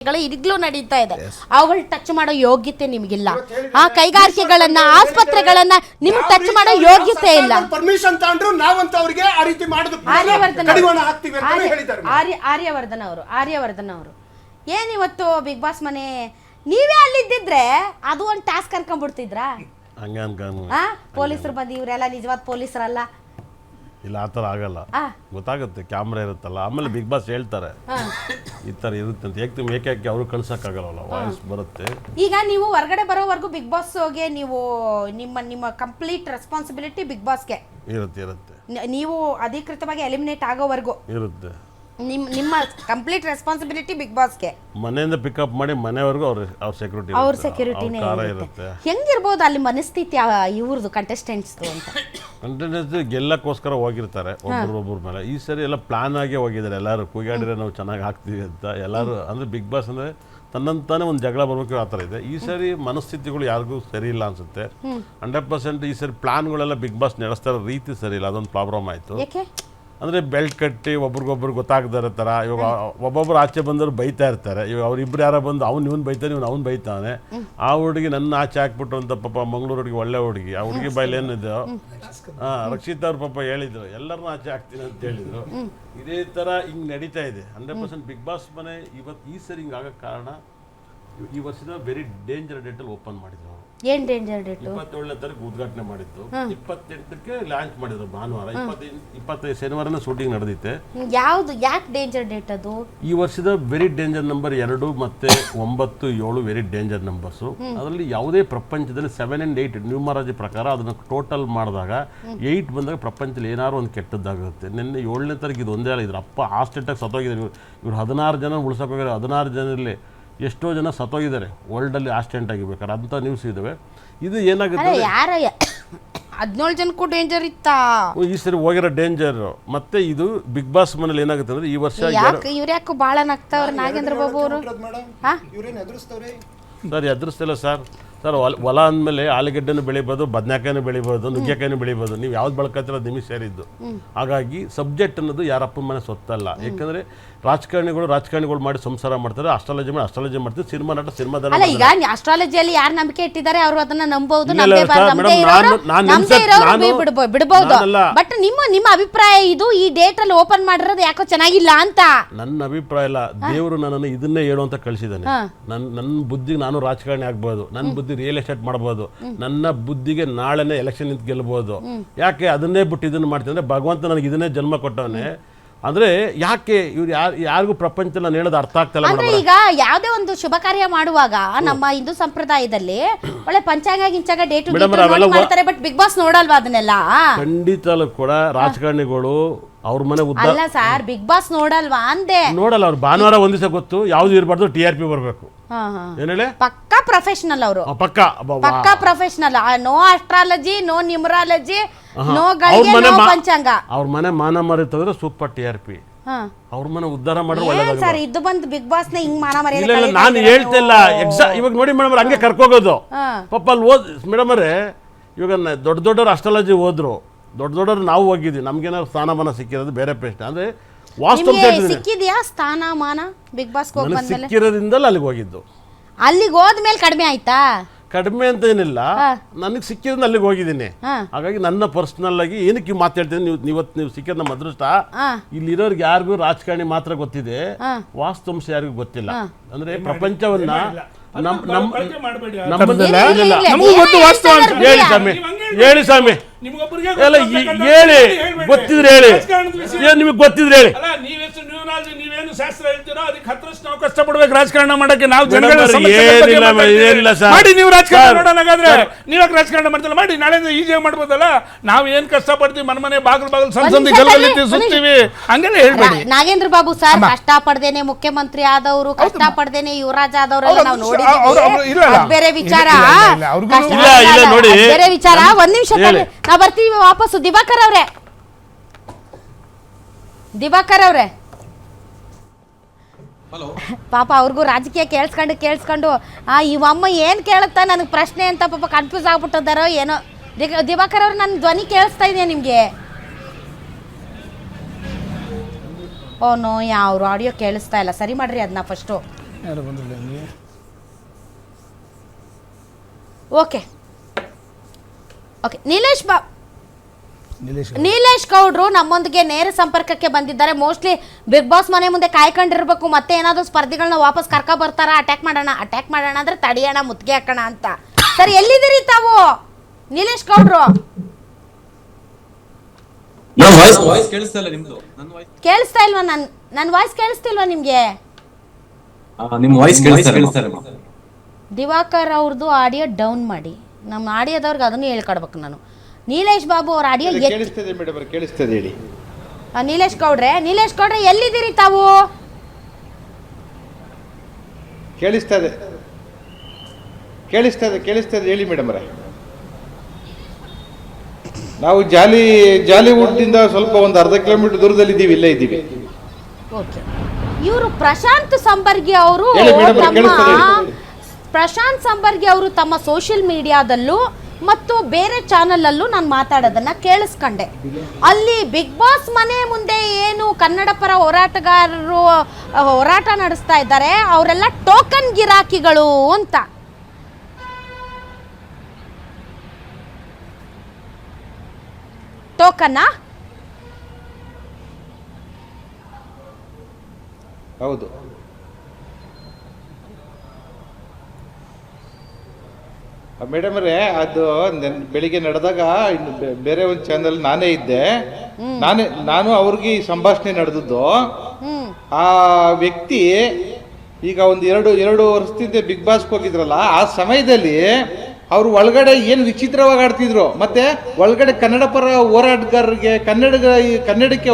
ಈಗಲೂ ನಡೀತಾ ಇದೆ. ಅವುಗಳು ಟಚ್ ಮಾಡೋ ಯೋಗ್ಯತೆ ನಿಮಗಿಲ್ಲ. ಆ ಕೈಗಾರಿಕೆಗಳನ್ನ, ಆಸ್ಪತ್ರೆಗಳನ್ನ ನಿಮ್ಗೆ ಟಚ್ ಮಾಡೋ ಯೋಗ್ಯತೆ ಇಲ್ಲ. ಪರ್ಮಿಷನ್ ತಗೊಂಡ್ರು ನಾವಂತ ಅವರಿಗೆ ಆ ರೀತಿ ಮಾಡೋದು ಆರ್ಯವರ್ಧನ್ ಅವರು ಏನಿವತ್ತು ಬಿಗ್ ಬಾಸ್ ಮನೆ ನೀವೇ ಅಲ್ಲಿದ್ದಿದ್ರೆ ಅದು ಒಂದು ಟಾಸ್ಕ್ ಅನ್ಕೊಂಡ್ಬಿಡ್ತಿದ್ರಾ? ಪೊಲೀಸರು ಬಂದು ಇವರೆಲ್ಲ ನಿಜವಾದ ಪೊಲೀಸರಲ್ಲ, ಇಲ್ಲ ಆ ಥರ ಆಗಲ್ಲ. ಗೊತ್ತಾಗುತ್ತೆ, ಕ್ಯಾಮ್ರಾ ಇರುತ್ತಲ್ಲ. ಆಮೇಲೆ ಬಿಗ್ ಬಾಸ್ ಹೇಳ್ತಾರೆ ಈ ಥರ ಇರುತ್ತೆ ಅಂತ. ಏಕೆ ಅವರು ಕಳ್ಸಕ್ಕಾಗಲ್ಲ, ವಾಯ್ಸ್ ಬರುತ್ತೆ. ಈಗ ನೀವು ಹೊರಗಡೆ ಬರೋವರೆಗೂ ಬಿಗ್ ಬಾಸ್ಗೆ ನೀವು ನಿಮ್ಮ ಕಂಪ್ಲೀಟ್ ರೆಸ್ಪಾನ್ಸಿಬಿಲಿಟಿ ಬಿಗ್ ಬಾಸ್ಗೆ ಇರುತ್ತೆ. ನೀವು ಅಧಿಕೃತವಾಗಿ ಎಲಿಮಿನೇಟ್ ಆಗೋವರೆಗೂ ಇರುತ್ತೆ. ನಿಮ್ಮ ಕಂಪ್ಲೀಟ್ ರೆಸ್ಪಾನ್ಸಿಬಿಲಿಟಿ ಬಿಗ್ ಬಾಸ್ಗೆ. ಮನೆಯಿಂದ ಪಿಕಪ್ ಮಾಡಿ ಮನೆವರೆಗೂ ಅವ್ರ ಸೆಕ್ಯೂರಿಟಿನೇ ಇರುತ್ತೆ. ಹೆಂಗಿರ್ಬೋದು ಅಲ್ಲಿ ಮನಸ್ಥಿತಿ ಇವ್ರದ್ದು ಕಂಟೆಸ್ಟೆಂಟ್ಸ್ ಅಂತ? ಕಂಟೆಸ್ಟೆಂಟ್ಸ್ ಗೆಲ್ಲಕ್ಕೋಸ್ಕರ ಹೋಗಿರ್ತಾರೆ ಒಬ್ಬರ ಮೇಲೆ. ಈ ಸರಿ ಎಲ್ಲ ಪ್ಲಾನ್ ಆಗೇ ಹೋಗಿದ್ದಾರೆ. ಎಲ್ಲರೂ ಕೂಗಾಡಿದ್ರೆ ನಾವು ಚೆನ್ನಾಗಿ ಹಾಕ್ತೀವಿ ಅಂತ ಎಲ್ಲರೂ. ಅಂದರೆ ಬಿಗ್ ಬಾಸ್ ಅಂದರೆ ತನ್ನಂತಾನೆ ಒಂದು ಜಗಳ ಬರ್ಬೇಕು ಆ ಥರ ಇದೆ. ಈ ಸರಿ ಮನಸ್ಥಿತಿಗಳು ಯಾರಿಗೂ ಸರಿ ಇಲ್ಲ ಅನ್ಸುತ್ತೆ. 100% ಈ ಸರಿ ಪ್ಲಾನ್ಗಳೆಲ್ಲ ಬಿಗ್ ಬಾಸ್ ನಡೆಸ್ತಾ ಇರೋ ರೀತಿ ಸರಿ ಇಲ್ಲ. ಅದೊಂದು ಪ್ರಾಬ್ಲಮ್ ಆಯಿತು. ಅಂದರೆ ಬೆಲ್ಟ್ ಕಟ್ಟಿ ಒಬ್ರಿಗೊಬ್ರು ಗೊತ್ತಾಗದ ಥರ. ಇವಾಗ ಒಬ್ಬೊಬ್ರು ಆಚೆ ಬಂದವರು ಬೈತಾ ಇರ್ತಾರೆ. ಇವಾಗ ಅವ್ರಿಬ್ರು ಯಾರೋ ಬಂದು ಇವನು ಬೈತಾನೆ, ಅವ್ನು ಬೈತಾನೆ. ಆ ಹುಡುಗಿ ನನ್ನ ಆಚೆ ಹಾಕ್ಬಿಟ್ಟು ಅಂತ ಪಾಪ ಮಂಗಳೂರು ಹುಡುಗಿ, ಒಳ್ಳೆ ಹುಡುಗಿ. ಆ ಹುಡುಗಿ ಬೈಲಿ ಏನಿದೆ ರಕ್ಷಿತ್ ಅವ್ರ ಪಾಪ ಹೇಳಿದ್ರು ಎಲ್ಲರನ್ನೂ ಆಚೆ ಹಾಕ್ತೀನಿ ಅಂತ ಹೇಳಿದ್ರು. ಇದೇ ಥರ ಹಿಂಗೆ ನಡೀತಾ ಇದೆ. 100% ಬಿಗ್ ಬಾಸ್ ಮನೆ ಈ ಸರಿ ಹಿಂಗೆ ಆಗೋ ಕಾರಣ ಈ ವರ್ಷದ ವೆರಿ ಡೇಂಜರ್ ಡೇಟಲ್ಲಿ ಓಪನ್ ಮಾಡಿದ್ರು. ಏನ್ ಡೇಂಜರ್ ಡೇಟ್? 27ನೇ ತಾರೀಕು ಉದ್ಘಾಟನೆ ಮಾಡಿದ್ದು, 28ಕ್ಕೆ ಲಾಂಚ್ ಮಾಡಿದ್ರು ಭಾನುವಾರ. 25 ಶನಿವಾರನ ಶೂಟಿಂಗ್ ನಡೆದಿತ್ತೆ. ಯಾಕೆ ಡೇಂಜರ್ ಡೇಟ್ ಅದು? ಈ ವರ್ಷದ ವೆರಿ ಡೇಂಜರ್ ನಂಬರ್ 2 ಮತ್ತೆ 9, 7 ವೆರಿ ಡೇಂಜರ್ ನಂಬರ್ಸ್. ಅದರಲ್ಲಿ ಯಾವುದೇ ಪ್ರಪಂಚದಲ್ಲಿ 7 and 8 ನ್ಯೂಮರಾಜಿ ಪ್ರಕಾರ ಅದನ್ನು ಟೋಟಲ್ ಮಾಡಿದಾಗ 8 ಬಂದಾಗ ಪ್ರಪಂಚದಲ್ಲಿ ಏನಾದ್ರು ಒಂದು ಕೆಟ್ಟದ್ದಾಗುತ್ತೆ. ನಿನ್ನೆ 7ನೇ ತಾರೀಕು ಇದು ಒಂದೇ ಅಲ್ಲ, ಇದ್ರ ಅಪ್ಪ ಹಾಸ್ಟೆಟಾಗಿ ಸತ್ತೋಗಿದ್ದಾರೆ. ಇವ್ರು 16 ಜನ ಉಳ್ಸೋಕೆ ಹೋಗಿದ್ದಾರೆ. 16 ಜನರಲ್ಲಿ ಎಷ್ಟೋ ಜನ ಸತ್ತೋಗಿದ್ದಾರೆ ವರ್ಲ್ಡಲ್ಲಿ ಆಕ್ಸಿಡೆಂಟ್ ಆಗಿರ್ಬೇಕಾದ್ರೆ. ಅಂಥ ನ್ಯೂಸ್ ಇದಾವೆ. ಇದು ಏನಾಗುತ್ತೆ, 17 ಜನಕ್ಕೂ ಡೇಂಜರ್ ಇತ್ತಾ? ಈ ಸರಿ ಹೋಗಿರೋ ಡೇಂಜರ್. ಮತ್ತೆ ಇದು ಬಿಗ್ ಬಾಸ್ ಮನೇಲಿ ಏನಾಗುತ್ತೆ ಅಂದ್ರೆ ಈ ವರ್ಷ ಇವ್ರು ಯಾಕೋ ಭಾಳ ನಗ್ತಾವ್ರೆ ನಾಗೇಂದ್ರ ಬಾಬು ಅವರು. ಸರ್ ಎದುರಿಸ್ತಿಲ್ಲ ಸರ್. ಹೊಲ ಅಂದಮೇಲೆ ಆಲೂಗಡ್ಡೆನೂ ಬೆಳಿಬೋದು, ಬದನೆಕಾಯಿನೂ ಬೆಳಿಬೋದು, ನುಗ್ಗೆಕಾಯಿನೂ ಬೆಳಿಬೋದು. ನೀವು ಯಾವ್ದು ಬಳಕತ್ತಿರೋ ನಿಮಗೆ ಸೇರಿದ್ದು. ಹಾಗಾಗಿ ಸಬ್ಜೆಕ್ಟ್ ಅನ್ನೋದು ಯಾರಪ್ಪನ ಮನೆ ಸೊತ್ತಲ್ಲ. ಯಾಕಂದ್ರೆ ರಾಜಕಾರಣಿಗಳು ಮಾಡಿ ಸಂಸಾರ ಮಾಡ್ತಾರೆ, ಅಸ್ಟ್ರಾಲಜಿ ಮಾಡ್ತಾರೆ, ಸಿನಿಮಾ ನಟ ಸಿನಿಮಾದ. ಈಗ ಅಸ್ಟ್ರಾಲಜಿಯಲ್ಲಿ ಯಾರು ನಂಬಿಕೆ ಇಟ್ಟಿದ್ದಾರೆ ಅವರು ಅದನ್ನ ನಂಬಬಹುದು, ಬಿಡಬಹುದು. ಬಟ್ ನಿಮ್ಮ ಅಭಿಪ್ರಾಯ ಇದು ಈ ಡೇಟ್ ಅಲ್ಲಿ ಓಪನ್ ಮಾಡಿರೋದು ಯಾಕೋ ಚೆನ್ನಾಗಿಲ್ಲ ಅಂತ? ನನ್ನ ಅಭಿಪ್ರಾಯ ಇಲ್ಲ. ದೇವರು ನನ್ನನ್ನು ಇದನ್ನೇ ಹೇಳು ಅಂತ ಕಳಿಸಿದ್ದಾನೆ. ನನ್ನ ಬುದ್ಧಿಗೆ ನಾನು ರಾಜಕಾರಣಿ ಆಗ್ಬೋದು, ನನ್ನ ಬುದ್ಧಿ ರಿಯಲ್ ಎಸ್ಟೇಟ್ ಮಾಡಬಹುದು, ನನ್ನ ಬುದ್ಧಿಗೆ ನಾಳೆನೇ ಎಲೆಕ್ಷನ್ ನಿಂತು ಗೆಲ್ಲಬಹುದು. ಯಾಕೆ ಅದನ್ನೇ ಬಿಟ್ಟು ಇದನ್ನ ಮಾಡ್ತೀನಿ ಅಂದ್ರೆ ಭಗವಂತ ನನಗೆ ಇದನ್ನೇ ಜನ್ಮ ಕೊಟ್ಟವನೇ. ಅಂದ್ರೆ ಯಾಕೆ ಇವ್ರು ಯಾರಿಗೂ ಪ್ರಪಂಚ ನಾನು ಹೇಳೋದು ಅರ್ಥ ಆಗ್ತಲ್ಲ. ಈಗ ಯಾವುದೇ ಒಂದು ಶುಭ ಕಾರ್ಯ ಮಾಡುವಾಗ ನಮ್ಮ ಹಿಂದೂ ಸಂಪ್ರದಾಯದಲ್ಲಿ ಒಳ್ಳೆ ಪಂಚಾಂಗ ಗಿಂಚಾಗ ಡೇಟ್ ಮಾಡ್ತಾರೆ. ಬಟ್ ಬಿಗ್ ಬಾಸ್ ನೋಡಲ್ವಾ ಅದನ್ನೆಲ್ಲ? ಖಂಡಿತಲೂ ಕೂಡ ರಾಜಕಾರಣಿಗಳು ಅವ್ರ ಮನೆ ಅಲ್ಲ ಸರ್, ಬಿಗ್ ಬಾಸ್ ನೋಡಲ್ವಾ ಅಂದೆ? ನೋಡಲ್ಲ. ಅವ್ರು ಭಾನುವಾರ ಒಂದ್ ದಿವಸ ಗೊತ್ತು ಯಾವ್ದು ಇರಬಾರ್ದು, TRP ಬರ್ಬೇಕು. ಏನ್ ಹೇಳಿ? ಪಕ್ಕಾ ಪ್ರೊಫೆಷನಲ್ ಅವರು, ಪಕ್ಕಾ professional. No astrology, no numerology, no ಗಳಿಗೆ, ನೋ ಪಂಚಾಂಗ. ಅವ್ರ ಮನೆ ಮಾನ ಮರಿತಂದ್ರೆ ಸೂಪರ್ TRP. ಅವ್ರ ಮನೆ ಉದ್ಧಾರ ಮಾಡಿದ್ರೆ ಸರ್ ಇದು ಬಂದು ಬಿಗ್ ಬಾಸ್ ನ ಹಿಂಗ್ ಮಾನ ಮರಿ. ನಾನು ಹೇಳ್ತಿಲ್ಲ. ಇವಾಗ ನೋಡಿ ಮೇಡಮ್ ಹಂಗೆ ಕರ್ಕೋಗೋದು ಪಾಪ ಅಲ್ಲಿ ಮೇಡಮ್ ಅವರೇ. ಇವಾಗ ದೊಡ್ಡವ್ರು ಅಸ್ಟ್ರಾಲಜಿ ಹೋದ್ರು, ದೊಡ್ಡವ್ರು ನಾವು ಹೋಗಿದ್ವಿ. ನಮ್ಗೇನಾದ್ರು ಸ್ಥಾನಮಾನ ಸಿಕ್ಕಿರೋದು ಬೇರೆ ಪ್ರಶ್ನೆ. ಅಂದ್ರೆ ಸಿಕ್ಕಿದ್ಯಾ ಸ್ಥಾನಮಾನ ಬಿಗ್ ಬಾಸ್ ಸಿಕ್ಕಿರೋದ್ರಿಂದಲೇ ಅಲ್ಲಿಗೆ ಹೋಗಿದ್ದು. ಅಲ್ಲಿಗೆ ಹೋದ್ಮೇಲೆ ಕಡಿಮೆ ಆಯ್ತಾ? ಕಡಿಮೆ ಅಂತ ಏನಿಲ್ಲ, ನನಗೆ ಸಿಕ್ಕಿರೋದು ಅಲ್ಲಿಗೆ ಹೋಗಿದ್ದೀನಿ. ಹಾಗಾಗಿ ನನ್ನ ಪರ್ಸನಲ್ ಆಗಿ ಏನಕ್ಕೆ ಮಾತಾಡ್ತೀನಿ, ನೀವು ಸಿಕ್ಕಿದ ನಮ್ಮ ಅದೃಷ್ಟ. ಇಲ್ಲಿರೋರ್ಗೆ ಯಾರಿಗೂ ರಾಜಕಾರಣಿ ಮಾತ್ರ ಗೊತ್ತಿದೆ, ವಾಸ್ತವಾಂಶ ಯಾರಿಗೂ ಗೊತ್ತಿಲ್ಲ. ಅಂದ್ರೆ ಪ್ರಪಂಚವನ್ನ ಹೇಳಿ ಸ್ವಾಮಿ, ಹೇಳಿ ಗೊತ್ತಿದ್ರೆ ಹೇಳಿ, ನಿಮಗೆ ಗೊತ್ತಿದ್ರೆ ಹೇಳಿ. ನೀವೇನು ಶಾಸ್ತ್ರ ಹೇಳ್ತೀರೋ ಅದಕ್ಕೆ ಹತ್ರಷ್ಟು ನಾವು ಕಷ್ಟಪಡ್ಬೇಕು ರಾಜಕಾರಣ ಮಾಡಕ್ಕೆ. ನಾವು ಮಾಡಿ, ನೀವು ರಾಜಕಾರಣ ಮಾಡೋಣಾಗಾದ್ರೆ ನೀವಾಗ ರಾಜಕಾರಣ ಮಾಡ್ತಿಲ್ಲ, ಮಾಡಿ. ನಾಳೆಯಿಂದ ಈಜಿಯಾಗಿ ಮಾಡ್ಬೋದಲ್ಲ. ನಾವು ಏನ್ ಕಷ್ಟಪಡ್ತೀವಿ, ಮನೆ ಬಾಗಿಲು ಸಂಸಂದಿ ಗಲ್ಗಲ್ಲಿ ಸುತ್ತೀವಿ, ಹಂಗೆಲ್ಲ ಹೇಳ್ಬೇಡಿ. ನಾಗೇಂದ್ರ ಬಾಬು ಸರ್ ಕಷ್ಟಪಡ್ದೇನೆ ಮುಖ್ಯಮಂತ್ರಿ ಆದವರು, ಕಷ್ಟಪಡ್ದೇನೆ ಯುವರಾಜ್ ಆದವರೆಲ್ಲ ನಾವು ನೋಡಿದ್ದೀವಿ. ಬೇರೆ ವಿಚಾರ, ಬೇರೆ ವಿಚಾರ. ಒಂದ್ ನಿಮಿಷ ನಾವು ಬರ್ತೀವಿ ವಾಪಸ್ಸು. ದಿವಾಕರ್ ಅವ್ರೆ ಪಾಪ ಅವ್ರಿಗೂ ರಾಜಕೀಯ ಕೇಳಿಸ್ಕೊಂಡು ಇವಮ್ಮ ಏನು ಕೇಳುತ್ತಾ ನನಗೆ ಪ್ರಶ್ನೆ ಅಂತ ಪಾಪ ಕನ್ಫ್ಯೂಸ್ ಆಗ್ಬಿಟ್ಟಿದ್ದಾರೋ ಏನೋ. ದಿವಾಕರ್ ಅವ್ರು ನನ್ನ ಧ್ವನಿ ಕೇಳಿಸ್ತಾ ಇದೆಯಾ ನಿಮಗೆ? ಓ ನೋ, ಯಾವ ಆಡಿಯೋ ಕೇಳಿಸ್ತಾ ಇಲ್ಲ. ಸರಿ ಮಾಡ್ರಿ ಅದನ್ನ ಫಸ್ಟು. ಯಾರು ಬಂದಿಲ್ಲ ನಿಮಗೆ? ಓಕೆ ನೀಲೇಶ್ ನಿಲೇಶ್ ನೀಲೇಶ್ ಗೌಡ್ರು ನಮ್ಮೊಂದಿಗೆ ನೇರ ಸಂಪರ್ಕಕ್ಕೆ ಬಂದಿದ್ದಾರೆ. ಮೋಸ್ಟ್ಲಿ ಬಿಗ್ ಬಾಸ್ ಮನೆ ಮುಂದೆ ಕಾಯ್ಕೊಂಡಿರ್ಬೇಕು, ಮತ್ತೆ ಏನಾದರೂ ಸ್ಪರ್ಧಿಗಳನ್ನ ವಾಪಸ್ ಕರ್ಕೊ ಬರ್ತಾರ, ಅಟ್ಯಾಕ್ ಮಾಡೋಣ ಅಂದ್ರೆ ತಡಿಯೋಣ, ಮುತ್ತಿಗೆ ಹಾಕೋಣ ಅಂತ. ಸರ್ ಎಲ್ಲಿದ್ದೀರಿ ತಾವು ನೀಲೇಶ್ ಗೌಡ್ರು? ಕೇಳಿಸ್ತಾ ಇಲ್ವಾ? ನನ್ನ ವಾಯ್ಸ್ ಕೇಳಿಸ್ತಿಲ್ವಾ ನಿಮ್ಗೆ? ದಿವಾಕರ್ ಅವ್ರದ್ದು ಆಡಿಯೋ ಡೌನ್ ಮಾಡಿ, ನಮ್ಮ ಆಡಿಯೋದವ್ರಿಗೆ ಅದನ್ನು ಹೇಳ್ಕೊಡ್ಬೇಕು ನಾನು. ನೀಲೇಶ್ ಬಾಬು ಅವ್ರ ಆಡಿಯೋ ಕೇಳಿಸ್ತದೆ ಮೇಡಮ್, ಕೇಳಿಸ್ತದೆ ಹೇಳಿ. ನೀಲೇಶ್ ಗೌಡ್ರೆ ಎಲ್ಲಿದ್ದೀರಿ ತಾವು? ಕೇಳಿಸ್ತದೆ ಹೇಳಿ ಮೇಡಮ್ ಅವರೇ. ನಾವು ಜಾಲಿವುಡ್ನಿಂದ ಸ್ವಲ್ಪ ಒಂದು ಅರ್ಧ ಕಿಲೋಮೀಟರ್ ದೂರದಲ್ಲಿ ಇದ್ದೀವಿ, ಇಲ್ಲೇ ಇದ್ದೀವಿ. ಓಕೆ. ಇವರು ಪ್ರಶಾಂತ್ ಸಂಬರ್ಗಿ ಅವರು ತಮ್ಮ ಸೋಷಿಯಲ್ ಮೀಡಿಯಾದಲ್ಲೂ ಮತ್ತು ಬೇರೆ ಚಾನಲಲ್ಲೂ ನಾನು ಮಾತಾಡೋದನ್ನ ಕೇಳಿಸ್ಕೊಂಡೆ. ಅಲ್ಲಿ ಬಿಗ್ ಬಾಸ್ ಮನೆ ಮುಂದೆ ಏನು ಕನ್ನಡ ಪರ ಹೋರಾಟಗಾರರು ಹೋರಾಟ ನಡೆಸ್ತಾ ಇದ್ದಾರೆ, ಅವರೆಲ್ಲ ಟೋಕನ್ ಗಿರಾಕಿಗಳು ಅಂತ. ಟೋಕನ್ನಾ? ಹೌದು. ಮೇಡಮ್ ಅವರೇ, ಅದು ಬೆಳಿಗ್ಗೆ ನಡೆದಾಗ ಇನ್ನು ಬೇರೆ ಒಂದು ಚಾನಲ್ ನಾನೇ ಇದ್ದೆ. ನಾನು ಅವ್ರಿಗೆ ಸಂಭಾಷಣೆ ನಡೆದದ್ದು. ಆ ವ್ಯಕ್ತಿ ಈಗ ಒಂದು ಎರಡು ವರ್ಷದಿಂದ ಬಿಗ್ ಬಾಸ್ಗೆ ಹೋಗಿದ್ರಲ್ಲ, ಆ ಸಮಯದಲ್ಲಿ ಅವರು ಒಳಗಡೆ ಏನು ವಿಚಿತ್ರವಾಗಿ ಆಡ್ತಿದ್ರು, ಮತ್ತೆ ಒಳಗಡೆ ಕನ್ನಡ ಪರ ಹೋರಾಟಗಾರರಿಗೆ ಕನ್ನಡಕ್ಕೆ